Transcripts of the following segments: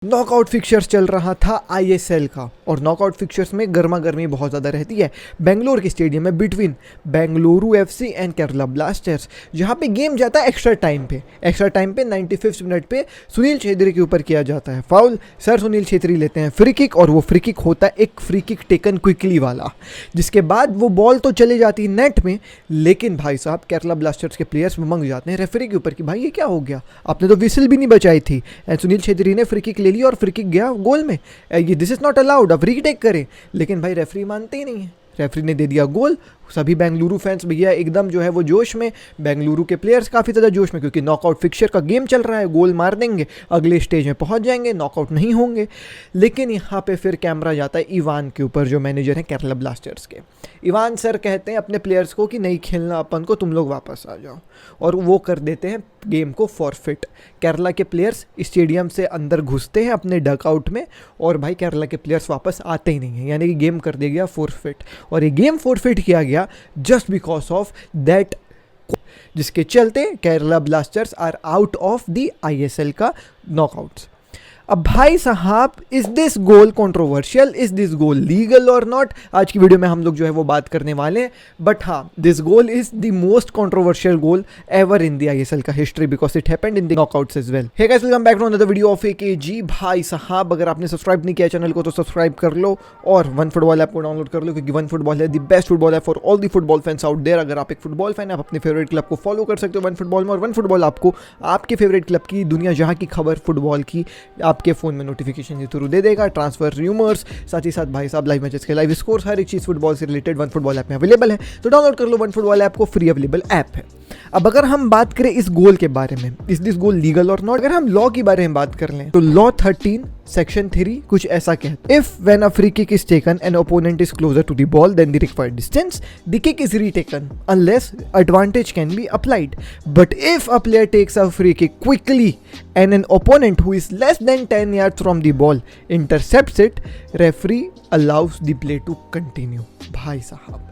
Knockout fixtures चल रहा था आईएसएल का और नॉकआउट फिक्चर्स में गर्मा गर्मी बहुत ज़्यादा रहती है बेंगलोर के स्टेडियम में between Bengaluru FC and Kerala blasters, जहां पे गेम जाता है एक्स्ट्रा टाइम पे 95वें मिनट पे सुनील छेत्री के ऊपर किया जाता है फाउल। सर सुनील छेत्री लेते हैं फ्री किक और वो फ्री किक होता है एक फ्री किक टेकन क्विकली वाला, जिसके बाद वो बॉल तो चली जाती है नेट में, लेकिन भाई साहब केरला ब्लास्टर्स के प्लेयर्स मंग जाते हैं रेफरी के ऊपर कि भाई ये क्या हो गया, आपने तो विसिल भी नहीं बचाई थी। एंड सुनील छेत्री ने फ्री किक ले ली और फ्री किक गया गोल में, ये दिस इज नॉट अलाउड, अब रीटेक करें, लेकिन भाई रेफरी मानते ही नहीं है। रेफरी ने दे दिया गोल। सभी बेंगलुरु फैंस भैया एकदम जो है वो जोश में, बेंगलुरु के प्लेयर्स काफ़ी ज़्यादा जोश में, क्योंकि नॉकआउट फिक्चर का गेम चल रहा है, गोल मार देंगे अगले स्टेज में पहुंच जाएंगे, नॉकआउट नहीं होंगे। लेकिन यहाँ पे फिर कैमरा जाता है इवान के ऊपर, जो मैनेजर हैं केरला ब्लास्टर्स के। इवान सर कहते हैं अपने प्लेयर्स को कि नहीं खेलना अपन को, तुम लोग वापस आ जाओ, और वो कर देते हैं गेम को फॉरफिट। केरला के प्लेयर्स स्टेडियम से अंदर घुसते हैं अपने डकआउट में, और भाई केरला के प्लेयर्स वापस आते ही नहीं हैं, यानी कि गेम कर दिया गया फॉरफिट। और ये गेम फॉरफिट किया गया जस्ट बिकॉज ऑफ दैट, जिसके चलते Kerala Blasters are out of the ISL का नॉकआउट्स। अब भाई साहब, is this goal controversial, is this goal legal और नॉट, आज की वीडियो में हम लोग जो है वो बात करने वाले हैं। बट हाँ, this goal is the most controversial goal ever in the ISL का हिस्ट्री, because it happened in the knockouts as well. Hey guys, welcome back to another video of AKG. भाई साहब, अगर आपने सब्सक्राइब नहीं किया चैनल को तो सब्सक्राइब कर लो और वन फुटबॉल ऐप को डाउनलोड कर लो, क्योंकि वन फुटबॉल है the best football app for all the football fans out there. अगर आप एक फुटबॉल फैन है, आप अपने फेवरेट क्लब को फॉलो कर सकते हो वन फुटबॉल में, और वन फुटबॉल आपको आपके फेवरेट क्लब की दुनिया जहाँ की खबर फुटबॉल की आपके फोन में नोटिफिकेशन के थ्रू दे देगा। ट्रांसफर रूमर्स, साथ ही साथ भाई साहब लाइव मैचेस के लाइव स्कोर्स, हर एक चीज़ फुटबॉल से रिलेटेड वन फुटबॉल ऐप में अवेलेबल है, तो डाउनलोड कर लो वन फुटबॉल ऐप को, फ्री अवेलेबल ऐप है। अब अगर हम बात करें इस गोल के बारे में, इज दिस गोल लीगल और नॉट, अगर हम लॉ के बारे में बात कर लें तो लॉ 13 सेक्शन 3 कुछ ऐसा कहता है, if when a free kick is taken an opponent is closer to the ball then the required distance the kick is retaken unless advantage can be applied, but if a player takes a free kick quickly and an opponent who is less than 10 yards from the ball intercepts it, referee allows the play to continue। भाई साहब,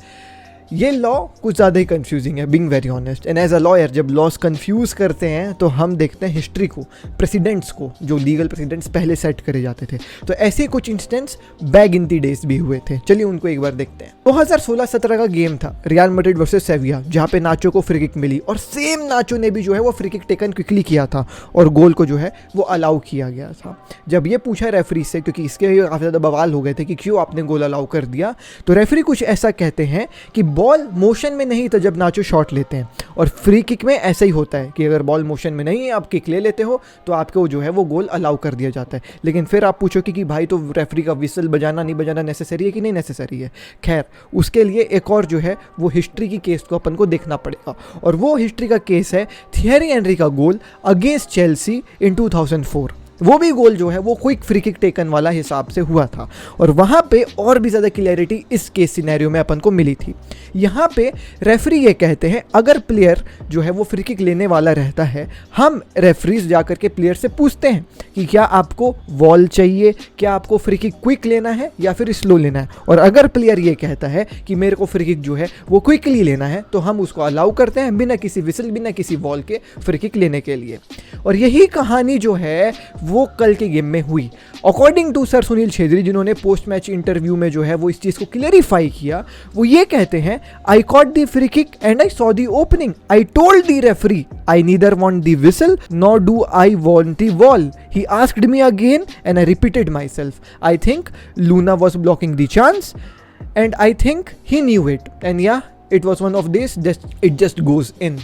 ये law कुछ ज़्यादा ही confusing है, being very honest. And as a lawyer जब laws confuse करते हैं तो हम देखते हैं हिस्ट्री को, प्रेसिडेंट्स को, जो लीगल प्रेसिडेंट्स पहले सेट करे जाते थे। तो ऐसे कुछ instance back in the days भी हुए थे। चलिए उनको एक बार देखते हैं। 2016-17 का गेम था रियल मैड्रिड वर्सेस सेविया, जहाँ पे नाचो को फ्री किक मिली और सेम नाचो ने भी जो है वो फ्री किक टेकन क्विकली किया था और गोल को जो है वो अलाउ किया गया था। जब ये पूछा रेफरी से, क्योंकि इसके काफ़ी ज़्यादा बवाल हो गए थे कि क्यों आपने गोल अलाउ कर दिया, तो रेफरी कुछ ऐसा कहते हैं कि बॉल मोशन में नहीं था जब नाचो शॉट लेते हैं, और फ्री किक में ऐसा ही होता है कि अगर बॉल मोशन में नहीं है, आप किक ले लेते हो तो आपको जो है वो गोल अलाउ कर दिया जाता है। लेकिन फिर आप पूछो कि भाई तो रेफरी का विसल बजाना नहीं बजाना नेसेसरी है कि नहीं नेसेसरी है। खैर, उसके लिए एक और जो है वो हिस्ट्री की केस को अपन को देखना पड़ेगा, और वो हिस्ट्री का केस है थियरी हेनरी का गोल अगेंस्ट चेल्सी इन 2004। वो भी गोल जो है वो क्विक फ्री किक टेकन वाला हिसाब से हुआ था, और वहाँ पे और भी ज़्यादा क्लियरिटी इस केस सिनेरियो में अपन को मिली थी। यहाँ पे रेफरी ये कहते हैं, अगर प्लेयर जो है वो फ्री किक लेने वाला रहता है, हम रेफरीज जाकर के प्लेयर से पूछते हैं कि क्या आपको वॉल चाहिए, क्या आपको फ्री किक क्विक लेना है या फिर स्लो लेना है, और अगर प्लेयर ये कहता है कि मेरे को फ्री किक जो है वो क्विकली लेना है, तो हम उसको अलाउ करते हैं बिना किसी विसल, बिना किसी वॉल के फ्री किक लेने के लिए। और यही कहानी जो है वो कल के गेम में हुई। According to sir Sunil Chhetri, जिन्होंने पोस्ट मैच इंटरव्यू में जो है वो इस चीज़ को क्लियरिफाई किया, वो ये कहते हैं, I caught the free kick and I saw the opening, I told the referee I neither want the whistle nor do I want the wall, he asked me again and I repeated myself, I think Luna was blocking the chance and I think he knew it and yeah it was one of this, it just goes in.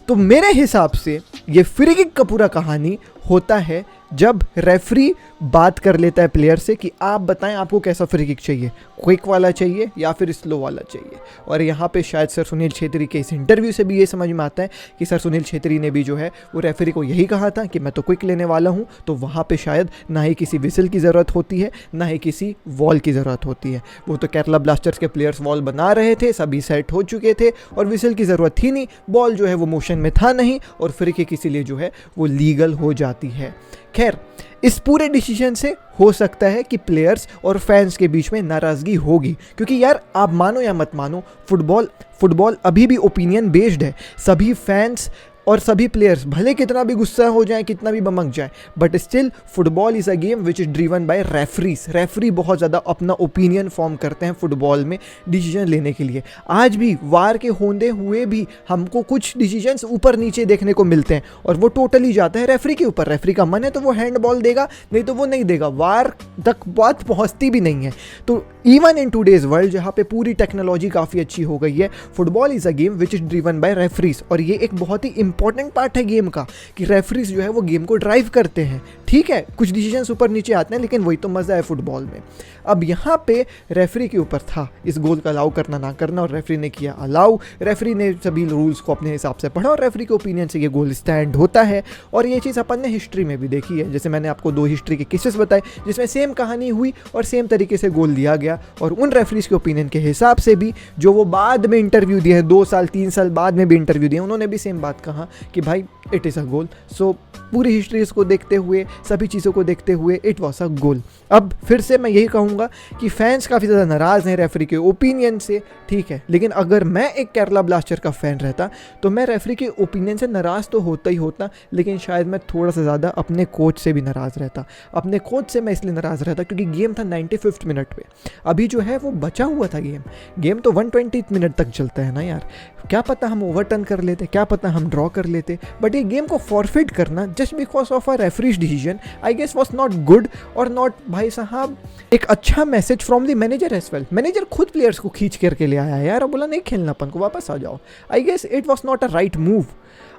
तो मेरे हिसाब से ये free kick का पूरा कहानी होता है जब रेफरी बात कर लेता है प्लेयर से कि आप बताएं आपको कैसा फ्री किक चाहिए, क्विक वाला चाहिए या फिर स्लो वाला चाहिए। और यहाँ पे शायद सर सुनील छेत्री के इस इंटरव्यू से भी ये समझ में आता है कि सर सुनील छेत्री ने भी जो है वो रेफरी को यही कहा था कि मैं तो क्विक लेने वाला हूँ, तो वहाँ पे शायद ना ही किसी विसल की ज़रूरत होती है ना ही किसी वॉल की ज़रूरत होती है। वो तो केरला ब्लास्टर्स के प्लेयर्स वॉल बना रहे थे, सभी सेट हो चुके थे और विसल की ज़रूरत थी नहीं, बॉल जो है वो मोशन में था नहीं, और फ्री किक इसीलिए जो है वो लीगल हो जाती है। खैर, इस पूरे डिसीजन से हो सकता है कि प्लेयर्स और फैंस के बीच में नाराज़गी होगी, क्योंकि यार आप मानो या मत मानो, फुटबॉल अभी भी ओपिनियन बेस्ड है। सभी फैंस और सभी प्लेयर्स भले कितना भी गुस्सा हो जाए, कितना भी बमक जाए, but still football is a game which is driven by referees. Referee बहुत ज़्यादा अपना ओपिनियन फॉर्म करते हैं फुटबॉल में डिसीजन लेने के लिए। आज भी वार के होंदे हुए भी हमको कुछ डिसीजंस ऊपर नीचे देखने को मिलते हैं और वो टोटली जाता है रेफरी के ऊपर। रेफरी का मन है तो वो हैंड बॉल देगा, नहीं तो वो नहीं देगा। वार तक बात पहुँचती भी नहीं है। तो इवन इन टूडेज वर्ल्ड जहाँ पे पूरी टेक्नोलॉजी काफ़ी अच्छी हो गई है, football is a game which is driven by referees. और ये एक बहुत ही इंपॉर्टेंट पार्ट है गेम का कि रेफरीज जो है वो गेम को ड्राइव करते हैं। ठीक है, कुछ डिसीजंस ऊपर नीचे आते हैं, लेकिन वही तो मज़ा है फुटबॉल में। अब यहाँ पे रेफरी के ऊपर था इस गोल का अलाउ करना ना करना, और रेफरी ने किया अलाउ। रेफरी ने सभी रूल्स को अपने हिसाब से पढ़ा और रेफरी के ओपिनियन से ये गोल स्टैंड होता है। और ये चीज़ अपन ने हिस्ट्री में भी देखी है। जैसे मैंने आपको 2 हिस्ट्री के केसेस बताए जिसमें सेम कहानी हुई और सेम तरीके से गोल दिया गया, और उन रेफरीज के ओपिनियन के हिसाब से भी जो वो बाद में इंटरव्यू दिए हैं, 2 साल 3 साल बाद में भी इंटरव्यू दिए, उन्होंने भी सेम बात कहा कि भाई इट इज़ अ गोल। सो पूरी हिस्ट्रीज को देखते हुए, सभी चीज़ों को देखते हुए, इट वॉज अ गोल। अब फिर से मैं यही कहूँगा कि फैंस काफ़ी ज़्यादा नाराज़ हैं रेफरी के ओपिनियन से, ठीक है, लेकिन अगर मैं एक केरला ब्लास्टर का फ़ैन रहता तो मैं रेफरी के ओपिनियन से नाराज़ तो होता ही होता, लेकिन शायद मैं थोड़ा सा ज़्यादा अपने कोच से भी नाराज़ रहता। अपने कोच से मैं इसलिए नाराज़ रहता क्योंकि गेम था 95th मिनट पे। अभी जो है वो बचा हुआ था गेम तो 120 मिनट तक चलता है ना यार। क्या पता हम ओवरटर्न कर लेते, क्या पता हम ड्रॉ कर लेते, बट ये गेम को फॉरफिट करना just because of a referee's decision I guess was not good और नॉट, भाई साहब, एक अच्छा message from the manager as well. Manager खुद प्लेयर्स को खींच करके ले आया है यार, और बोला नहीं खेलना, अपन को वापस आ जाओ। I guess it was not a right move.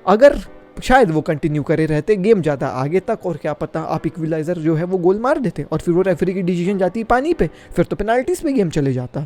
अगर शायद वो कंटिन्यू करे रहते, गेम जाता आगे तक, और क्या पता आप इक्विलाइजर जो है वो गोल मार देते और फिर वो रेफरी की डिसीजन जाती पानी पे, फिर तो पेनाल्टीज पे गेम चले जाता।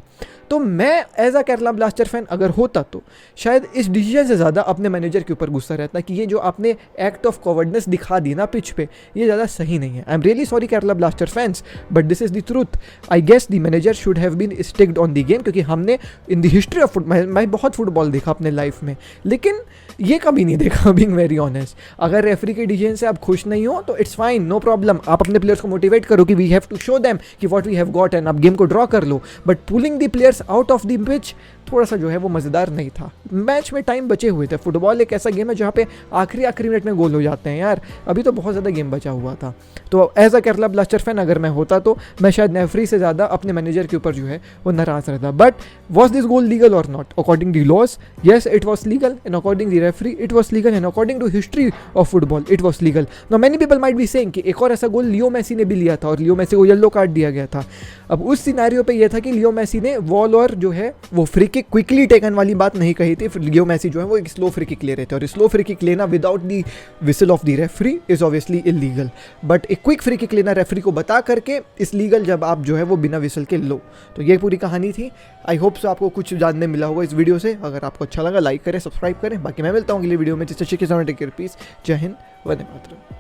तो मैं as a Kerala Blaster fan अगर होता तो शायद इस डिसीजन से ज़्यादा अपने मैनेजर के ऊपर गुस्सा रहता कि ये जो आपने एक्ट ऑफ कॉवर्डनेस दिखा दी ना पिच पे, ये ज़्यादा सही नहीं है। I am really sorry Kerala Blaster fans, but this is the truth. I guess the manager should have been sticked on the game, क्योंकि हमने इन द हिस्ट्री ऑफ मैं बहुत फुटबॉल देखा अपने लाइफ में, लेकिन ये कभी नहीं देखा, बीइंग वेरी ऑनेस्ट। अगर रेफरी के डिसीजन से आप खुश नहीं हो तो इट्स फाइन, नो प्रॉब्लम। आप अपने प्लेयर्स को मोटिवेट करो कि we have to show them कि what we have got, and आप गेम को ड्रॉ कर लो, but pulling the players out of the pitch थोड़ा सा जो है वो मज़ेदार नहीं था। मैच में टाइम बचे हुए थे। फुटबॉल एक ऐसा गेम है जहाँ पे आखिरी मिनट में गोल हो जाते हैं यार, अभी तो बहुत ज़्यादा गेम बचा हुआ था। तो as a Kerala Blaster fan अगर मैं होता तो मैं शायद रेफरी से ज़्यादा अपने मैनेजर के ऊपर जो है वो नाराज़ रहता। But was this goal legal और not? According to laws, yes it was legal, and according to referee it was legal, and according to history of football it was legal. Now many people might be saying कि एक और ऐसा गोल Leo Messi ने भी लिया था और Leo Messi को येलो कार्ड दिया गया था। अब उस सिनेरियो पे ये था कि लियो मेसी ने वॉल और जो है वो फ्री किक क्विकली टेकन वाली बात नहीं कही थी। फिर लियो मेसी जो है वो एक स्लो फ्री किक ले रहे थे, और स्लो फ्री किक लेना without the whistle of the referee is obviously illegal, but एक क्विक फ्री किक लेना रेफरी को बता करके इस लीगल जब आप जो है वो बिना विसल के लो। तो ये पूरी कहानी थी। आई होप सो आपको कुछ जानने मिला होगा इस वीडियो से। अगर आपको अच्छा लगा लाइक करें, सब्सक्राइब करें। बाकी मैं मिलता हूँ अगली वीडियो में, जिससे टेक केयर, पीस। जय हिंद, वंदे मातरम।